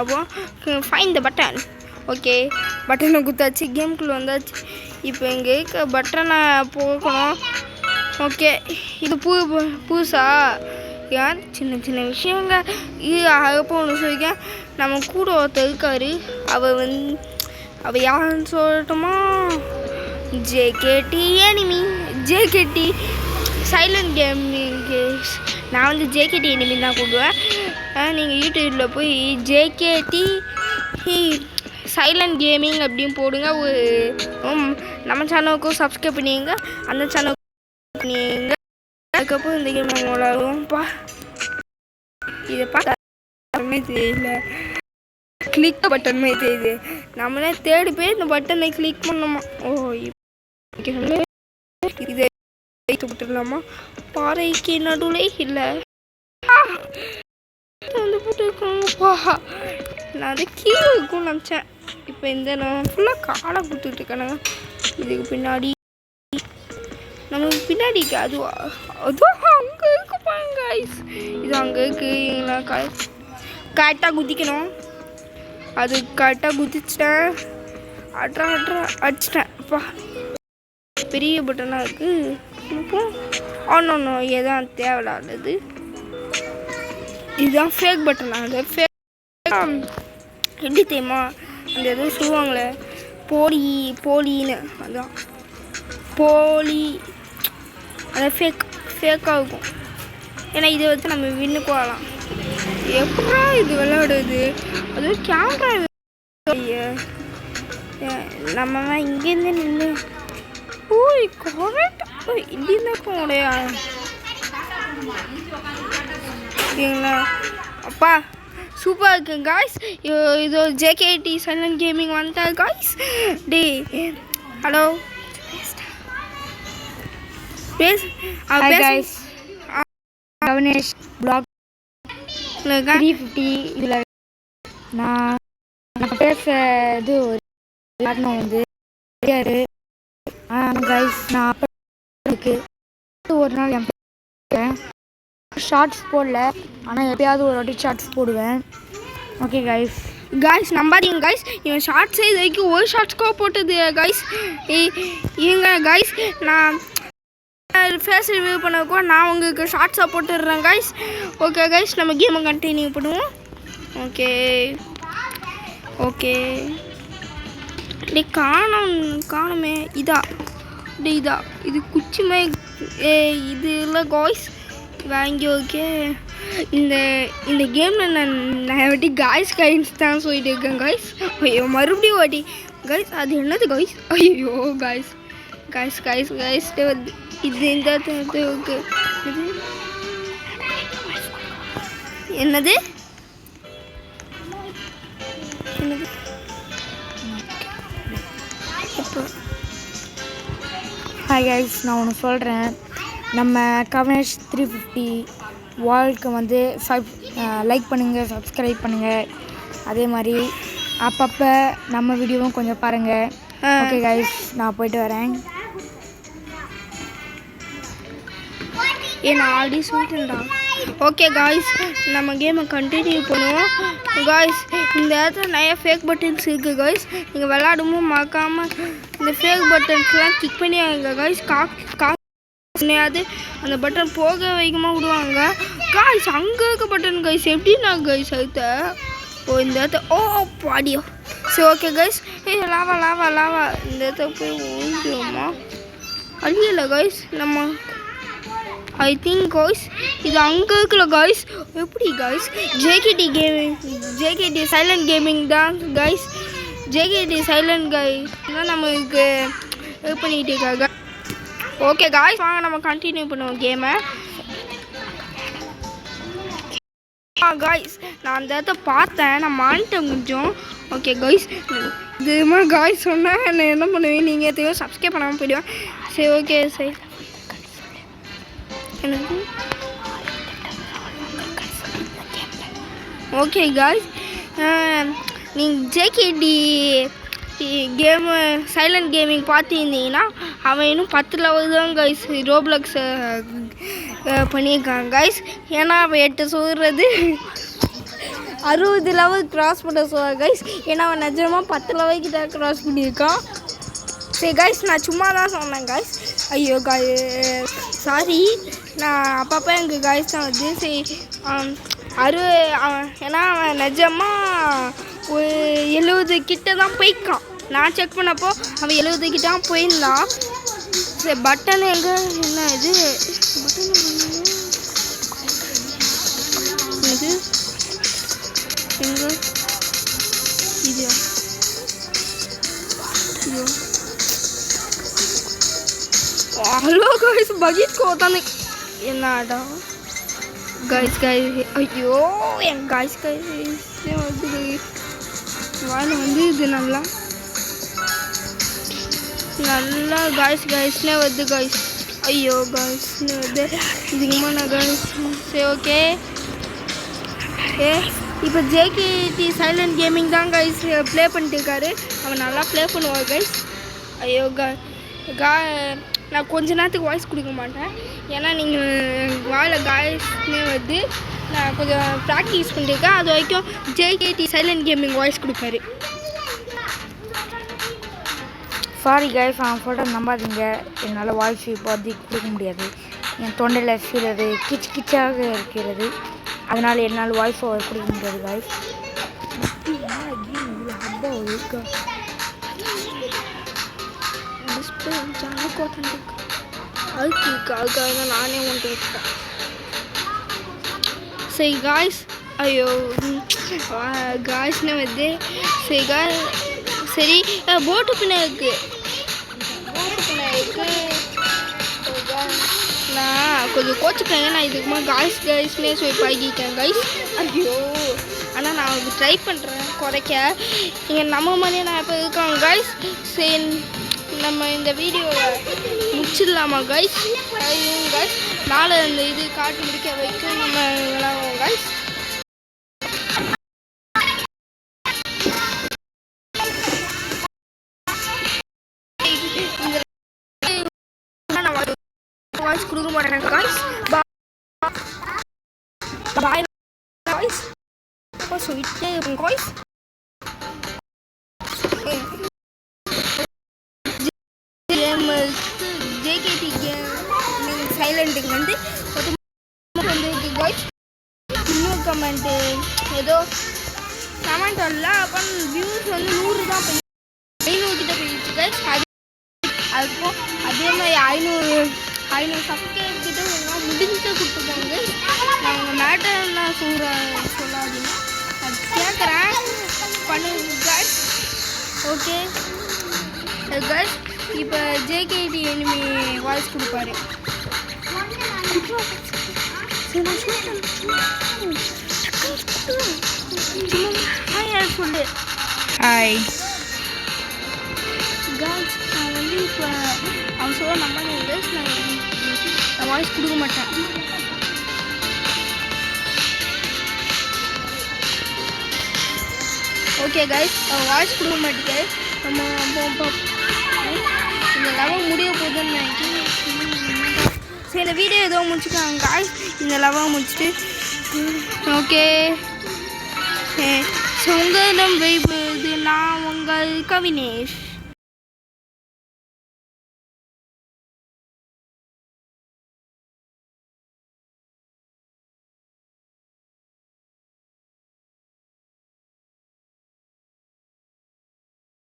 ஆகும். Find the button. Okay, பட்டனை குத்தாச்சு, கேமுக்குள்ளே வந்தாச்சு. இப்போ இங்கே இருக்க பட்டனை போக்கணும். ஓகே, இது புதுசா ஏன் சின்ன சின்ன விஷயங்க இது அப்போ ஒன்று சொல்லியிருக்கேன். நம்ம கூட ஒருத்தர் இருக்காரு. அவள் யாருன்னு சொல்லட்டுமா? JKD enemy. JKD silent gaming. நான் ஜேகேடி எனிமி தான் கூப்பிடுவேன். நீங்கள் யூடியூப்பில் போய் ஜேகேடி சைலண்ட் கேமிங் அப்படின்னு போடுங்க. நம்ம சேனலுக்கும் சப்ஸ்கிரைப் பண்ணிங்க, அந்த சேனலுக்கு பண்ணிங்க. அதுக்கப்புறம் இந்த கேம் நம்ம விளாடுவோம்ப்பா. இதை பார்க்க தெரியல, கிளிக் பட்டன் மாதிரி தெரியுது. நம்மளே தேடி போய் இந்த பட்டனை கிளிக் பண்ணோமா? ஓ, இதை விட்டுடலாமா? பாறைக்கு நடுவில் இல்லை வந்து போட்டுருக்கோங்கப்பா. நான் அதை கீழே இருக்கும்னு நினச்சேன். இப்போ இந்த நான் ஃபுல்லாக காலை கொடுத்துட்டு இருக்கேனுங்க. இதுக்கு பின்னாடி நமக்கு பின்னாடி அதுவா அதுவும் அங்கே இருக்கு பாருங்க கைஸ். இது அங்கே இருக்கு. கரெக்டாக குதிக்கணும். அது கரெக்டாக குதிச்சிட்டேன். அடிச்சிட்டேன். அப்பா, பெரிய பட்டனாக இருக்குது. இப்போ ஒன்று எதான் தேவையில்லாதது. இதுதான் ஃபேக் பட்டன். அது ஃபேக் எப்படி தெரியுமா? அந்த எதுவும் சொல்லுவாங்களே போலின்னு, அதுதான் போலி. அது ஃபேக்காக இருக்கும். ஏன்னா இதை வச்சு நம்ம வின்னுக்கு வரலாம். எப்படா இது விளையாடுது? அதுவும் கேமரா நம்ம இங்கேருந்து நின்று கரெக்ட் இப்படிதான் உடையா ஓகேங்களா? அப்பா சூப்பராக இருக்கு காய்ஸ். இது ஜேகேடி சைலண்ட் கேமிங் வந்தா காய்ஸ். டே ஹலோ guys, கவினேஷ் vlog 350 இதில் நான் பேசுறது ஒரு காரணம் வந்து கைஸ். நான் அப்போ ஒரு நாள் என் ஷார்ட்ஸ் போடல, ஆனால் எப்பயாவது ஒரு வாட்டி ஷார்ட்ஸ் போடுவேன். ஓகே கைஸ் நம்பாதீங்க கைஸ். இவன் ஷார்ட்ஸே இது வரைக்கும் ஒரு ஷார்ட்ஸ்க்கோ போட்டது கைஸ். இவங்க கைஸ் நான் ஃபேஸ் ரிவ்யூ பண்ணக்கோ நான் உங்களுக்கு ஷார்ட்ஸாக போட்டுடுறேன் கைஸ். ஓகே கைஸ், நம்ம கேமை கண்டினியூ பண்ணுவோம். ஓகே டே காணுமே. இதா இது குச்சிமே இது இல்லை காய்ஸ். வாங்கி ஓகே. இந்த கேமில் நான் வாட்டி கைஸ் தான் சொல்லிட்டு இருக்கேன் கைஸ். ஐயோ மறுபடியும் வாட்டி கைஸ். அது என்னது கைஸ்? ஐயோ கைஸ் இது இந்த ஓகே. என்னது ஹாய் கைஸ், நான் ஒன்று சொல்கிறேன். நம்ம கவினேஷ் 350 வால்க்கு வந்து லைக் பண்ணுங்கள், சப்ஸ்கிரைப் பண்ணுங்கள். அதே மாதிரி அப்பப்போ நம்ம வீடியோவும் கொஞ்சம் பாருங்கள். ஓகே கைஸ், நான் போயிட்டு வரேன். நான் ஆல்ரெடி சொல்லிட்டேன்டா. ஓகே காய்ஸ், நம்ம கேமை கண்டினியூ பண்ணுவோம் காய்ஸ். இந்த இடத்துல நிறைய ஃபேக் பட்டன்ஸ் இருக்குது காய்ஸ். நீங்கள் விளாடும்போது மறக்காமல் இந்த ஃபேக் பட்டன்ஸ்லாம் கிளிக் பண்ணி வாங்க காய்ஸ். காசு அந்த பட்டன் போக வைக்கமாக விடுவாங்க காய்ஸ். அங்கே இருக்க பட்டன் காய்ஸ் எப்படின்னா காய்ஸ் அடுத்த இந்த இடத்த பாடியோ. சரி ஓகே காய்ஸ். லாவா இந்த இடத்த போய் ஊஞ்சிடுமா? அழியலை காய்ஸ். நம்ம ஐ திங்க் காய்ஸ் இது அங்கே இருக்குல்ல காய்ஸ். எப்படி காய்ஸ்? ஜேகேடி சைலண்ட் கேமிங் தான் காய்ஸ். ஜேகேடி சைலண்ட் காய்ஸ் தான் நம்மளுக்கு இது பண்ணிகிட்டு இருக்காங்க. ஓகே காய்ஸ், வாங்க நம்ம கண்டினியூ பண்ணுவோம் கேமை. காய்ஸ் நான் அந்த இடத்த பார்த்தேன், நான் மானிட்டேன் கொஞ்சம். ஓகே காய்ஸ், இதுமா காய்ஸ் சொன்னேன் நான் என்ன பண்ணுவேன், நீங்கள் எதையும் சப்ஸ்கிரைப் பண்ணாமல் போயிடுவேன். சரி ஓகே சரி. ஓகே காய்ஸ், நீங்கள் ஜேகேடி கேமு சைலண்ட் கேமிங் பார்த்துருந்தீங்கன்னா அவன் இன்னும் 10 லெவல் தான் கைஸ் ரோப்ளக்ஸை பண்ணியிருக்கான் கைஸ். ஏன்னா அவன் 8 சொல்கிறது 60 லெவல் கிராஸ் பண்ண சொல்லுவாங்க கைஸ். ஏன்னா அவன் நிஜமாக 10 லெவல் கிட்ட கிராஸ் பண்ணியிருக்கான். சரி கைஸ், நான் சும்மா தான் சொன்னேன் கைஸ். ஐயோ சாரி, நான் அப்பப்போ எங்கள் கைஸ் தான் வந்து சரி ஏன்னா அவன் நிஜமாக ஒரு 70 கிட்ட தான் போய்க்கான். நான் செக் பண்ணப்போ அவன் 70 கிட்ட தான் போயிருந்தான். சரி பட்டன் எங்கே என்ன இது இது எங்கே இது ஹலோ கைஸ், பகீத் கோத்தானே என்னடா கைஸ் ஐயோ என் கைஸ் வந்து வாயில் வந்து இது நல்லா கைஸ்னே வருது கைஸ். ஐயோ கைஸ்னு வருது இதுக்குமா கைஸ். சரி ஓகே. இப்போ ஜேகேடி சைலண்ட் கேமிங் தான் கைஸ் ப்ளே பண்ணிட்டு இருக்காரு. அவன் நல்லா ப்ளே பண்ணுவான் கைஸ். ஐயோ நான் கொஞ்ச நேரத்துக்கு வாய்ஸ் கொடுக்க மாட்டேன். ஏன்னா நீங்கள் வாயில் காய்ஸ்னே வந்து நான் கொஞ்சம் ப்ராக்டிஸ் பண்ணியிருக்கேன். அது வரைக்கும் ஜேகேடி சைலண்ட் கேமிங் வாய்ஸ் கொடுப்பாரு. சாரி கைஸ், அவன் சொல்கிற நம்பாதீங்க. என்னால் வாய்ஸ் இப்போதைக்கு கொடுக்க முடியாது. என் தொண்டையில் இருக்கிறது கிச்சாக இருக்கிறது. அதனால் என்னால் வாய்ஸ் ஓவர் கொடுக்க முடியாது கைஸ். அதுக்காக நானே ஒன்று வச்சேன். சரி காய்ஸ், ஐயோ காய்ஸ்னு வந்து சரி போட்டு பின்னாக்கு நான் கொஞ்சம் கோச்சுக்கேங்க. நான் இதுக்குமா காய்ஸ்னே சொல்லி பழகிட்டேன் கைஸ். ஐயோ ஆனால் நான் அது ட்ரை பண்ணுறேன் குறைக்க. நீங்கள் நம்ம மாதிரியே நான் இப்போ இருக்காங்க கைஸ். சரி நம்ம இந்த வீடியோவை முடிச்சிடலாமா கைஸ்? கைஸ் நாளை இந்த இது காட்டு முடிக்க வைக்கும் நம்ம விளாடுவோம் கைஸ். வாய்ஸ் கொடுக்க மாட்டேன் கைஸ். Bye guys. சொல்லிட்டே இருக்கும் கைஸ். ஜேகேடி சைலண்ட்டுக்கு வந்து கைஸ் இன்னும் கமெண்ட்டு ஏதோ கமெண்ட் வரல. அப்போ வியூஸ் வந்து 100 தான் 500 கிட்ட போயிடுச்சு கைஸ். அதுக்கும் அதே மாதிரி 500 சப்ஸ்கிரைப் கிட்ட முடிஞ்சுட்டு கொடுத்துருப்பாங்க. நான் உங்கள் மேட்டர் நான் சொல்லாதீங்க, அது கேட்குறேன் பண்ணுங்க கைஸ். ஓகே கைஸ், இப்போ ஜேகேடி எனிமி வாய்ஸ் கொடுப்பாரு. சொல்லு ஹாய் கைஸ். நான் வந்து இப்போ அவன் சொல்ல நம்ம நான் வாய்ஸ் கொடுக்க மாட்டேன். ஓகே கைஸ், வாய்ஸ் கொடுக்க மாட்டேங்க. நம்ம இந்த லெவல் முடிய போகுதுன்னு நினைக்கிறேன். சரி இந்த வீடியோ ஏதோ முடிச்சுக்காங்க கைஸ். இந்த லெவல் முடிச்சுட்டு ஓகே உங்களிடம் வைப்பது நான் உங்கள் கவினேஷ்.